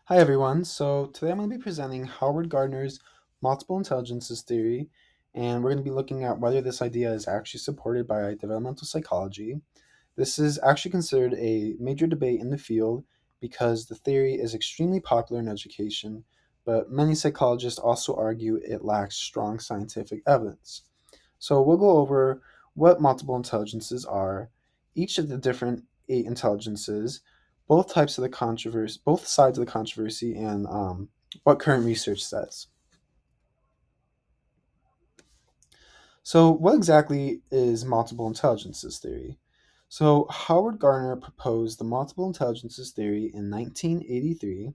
Hi everyone. So today I'm going to be presenting Howard Gardner's multiple intelligences theory, and we're going to be looking at whether this idea is actually supported by developmental psychology. This is actually considered a major debate in the field because the theory is extremely popular in education, but many psychologists also argue it lacks strong scientific evidence. So we'll go over what multiple intelligences are, each of the different eight intelligences, both sides of the controversy, and what current research says. So, what exactly is multiple intelligences theory? So, Howard Gardner proposed the multiple intelligences theory in 1983.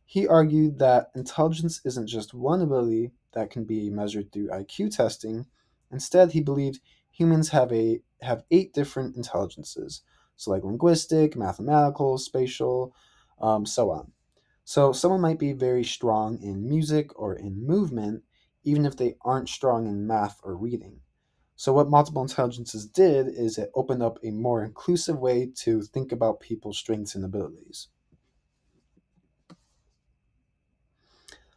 He argued that intelligence isn't just one ability that can be measured through IQ testing. Instead, he believed humans have eight different intelligences, so like linguistic, mathematical, spatial, so on. So someone might be very strong in music or in movement, even if they aren't strong in math or reading. So what multiple intelligences did is it opened up a more inclusive way to think about people's strengths and abilities.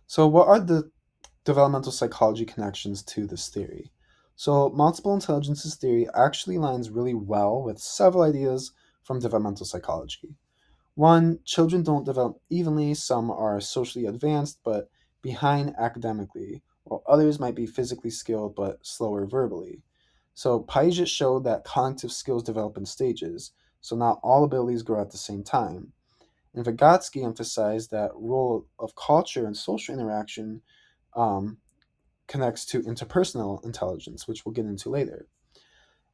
So what are the developmental psychology connections to this theory? So multiple intelligences theory actually aligns really well with several ideas from developmental psychology. One, children don't develop evenly. Some are socially advanced but behind academically, while others might be physically skilled but slower verbally. So Piaget showed that cognitive skills develop in stages, so not all abilities grow at the same time. And Vygotsky emphasized that role of culture and social interaction um, connects to interpersonal intelligence, which we'll get into later.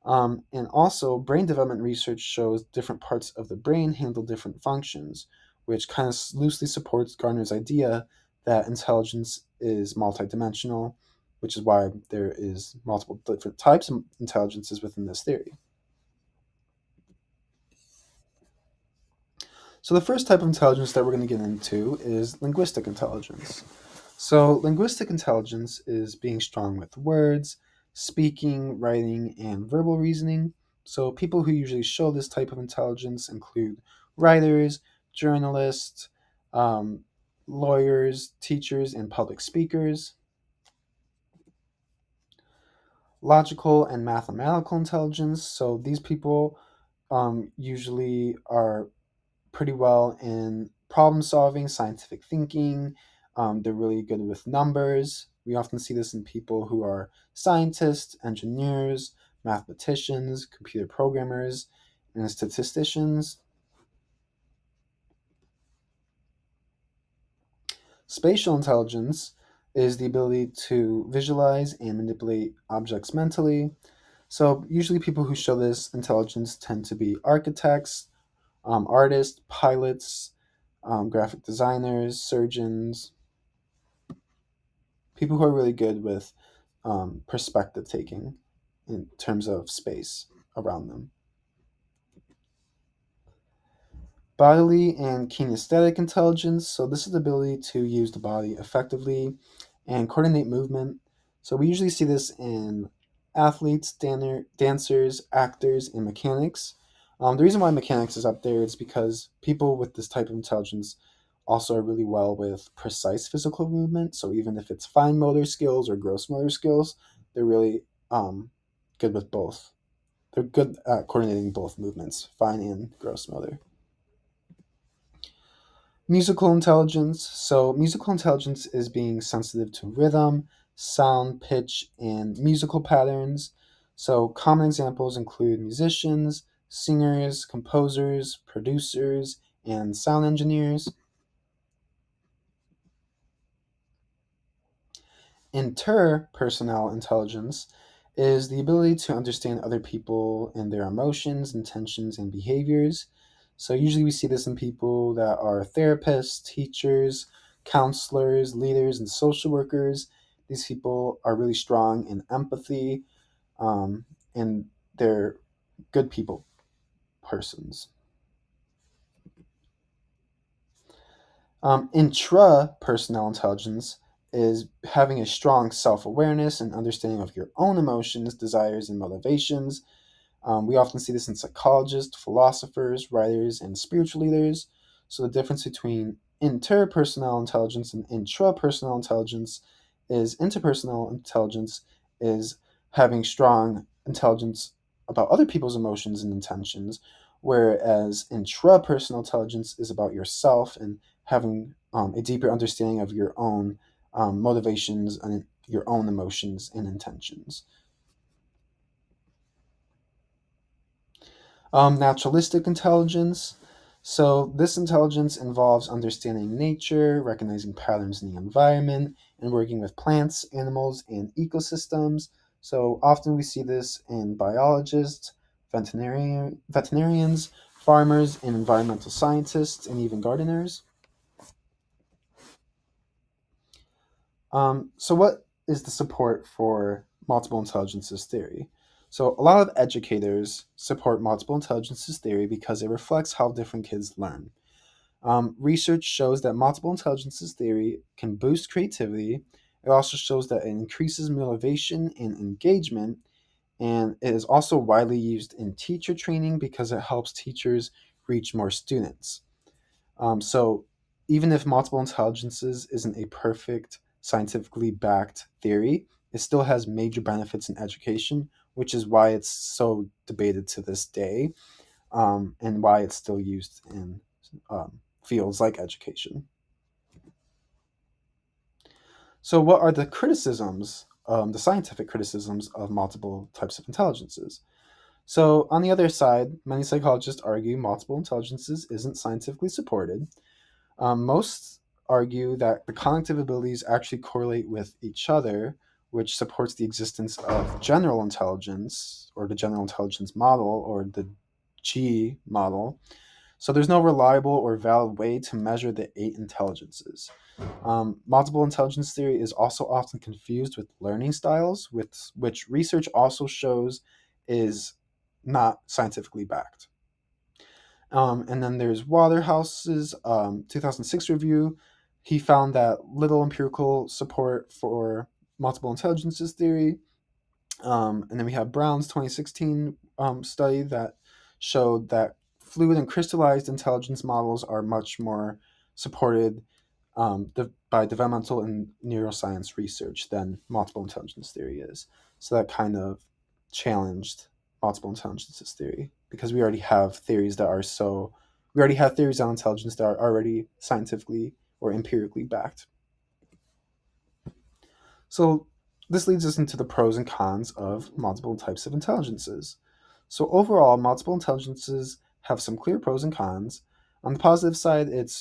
And also, brain development research shows different parts of the brain handle different functions, which kind of loosely supports Gardner's idea that intelligence is multidimensional, which is why there is multiple different types of intelligences within this theory. So the first type of intelligence that we're going to get into is linguistic intelligence. So linguistic intelligence is being strong with words, speaking, writing, and verbal reasoning. So people who usually show this type of intelligence include writers, journalists, um, lawyers, teachers, and public speakers. Logical and mathematical intelligence. So these people usually are pretty well in problem solving, scientific thinking. They're really good with numbers. We often see this in people who are scientists, engineers, mathematicians, computer programmers, and statisticians. Spatial intelligence is the ability to visualize and manipulate objects mentally. So, usually, people who show this intelligence tend to be architects, artists, pilots, graphic designers, surgeons, people who are really good with perspective taking in terms of space around them. Bodily and kinesthetic intelligence. So, this is the ability to use the body effectively and coordinate movement. So, we usually see this in athletes, dancers, actors, and mechanics. The reason why mechanics is up there is because people with this type of intelligence also are really well with precise physical movement. So, even if it's fine motor skills or gross motor skills, they're really good with both. They're good at coordinating both movements, fine and gross motor. Musical intelligence. So, musical intelligence is being sensitive to rhythm, sound, pitch, and musical patterns. So, common examples include musicians, singers, composers, producers, and sound engineers. Interpersonal intelligence is the ability to understand other people and their emotions, intentions, and behaviors. So, usually we see this in people that are therapists, teachers, counselors, leaders, and social workers. These people are really strong in empathy, um, and they're good people, persons. Intrapersonal intelligence is having a strong self awareness and understanding of your own emotions, desires, and motivations. We often see this in psychologists, philosophers, writers, and spiritual leaders. So, the difference between interpersonal intelligence and intrapersonal intelligence is interpersonal intelligence is having strong intelligence about other people's emotions and intentions, whereas intrapersonal intelligence is about yourself and having a deeper understanding of your own motivations and your own emotions and intentions. Naturalistic intelligence. So, this intelligence involves understanding nature, recognizing patterns in the environment, and working with plants, animals, and ecosystems. So, often we see this in biologists, veterinarians, farmers, and environmental scientists, and even gardeners. So, what is the support for multiple intelligences theory? So, a lot of educators support multiple intelligences theory because it reflects how different kids learn. Research shows that multiple intelligences theory can boost creativity. It also shows that it increases motivation and engagement, and it is also widely used in teacher training because it helps teachers reach more students. So even if multiple intelligences isn't a perfect scientifically backed theory, it still has major benefits in education, which is why it's so debated to this day, and why it's still used in fields like education. So, what are the criticisms, the scientific criticisms of multiple types of intelligences? So, on the other side, many psychologists argue multiple intelligences isn't scientifically supported. Most argue that the cognitive abilities actually correlate with each other, which supports the existence of general intelligence, or the general intelligence model, or the G model. So there's no reliable or valid way to measure the eight intelligences. Multiple intelligence theory is also often confused with learning styles, with which research also shows is not scientifically backed. And then there's Waterhouse's 2006 review. He found that little empirical support for multiple intelligences theory. And then we have Brown's 2016 study that showed that fluid and crystallized intelligence models are much more supported by developmental and neuroscience research than multiple intelligence theory is. So that kind of challenged multiple intelligences theory because we already have theories on intelligence that are already scientifically or empirically backed. So this leads us into the pros and cons of multiple types of intelligences. So overall, multiple intelligences have some clear pros and cons. On the positive side, it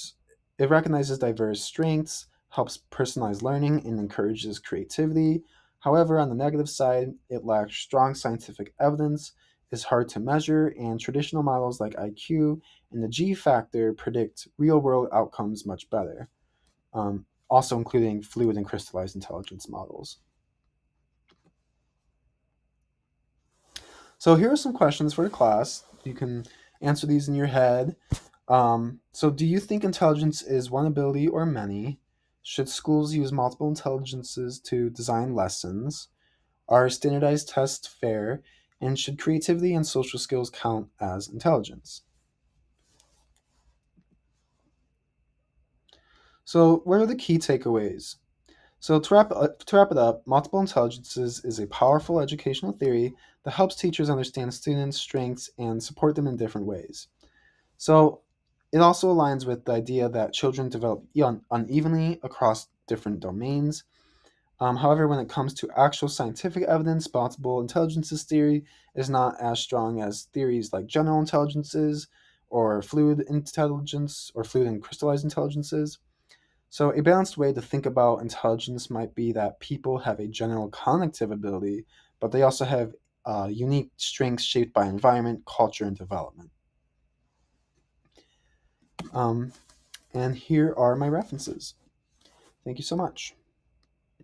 recognizes diverse strengths, helps personalize learning, and encourages creativity. However, on the negative side, it lacks strong scientific evidence, is hard to measure, and traditional models like IQ and the G factor predict real world outcomes much better, also including fluid and crystallized intelligence models. So here are some questions for the class. You can answer these in your head. So, do you think intelligence is one ability or many? Should schools use multiple intelligences to design lessons? Are standardized tests fair? And should creativity and social skills count as intelligence? So, what are the key takeaways? So, to wrap it up, multiple intelligences is a powerful educational theory that helps teachers understand students' strengths and support them in different ways. So it also aligns with the idea that children develop unevenly across different domains. However, when it comes to actual scientific evidence, multiple intelligences theory is not as strong as theories like general intelligences or fluid intelligence or fluid and crystallized intelligences. So, a balanced way to think about intelligence might be that people have a general cognitive ability, but they also have unique strengths shaped by environment, culture, and development. Um, and here are my references. Thank you so much.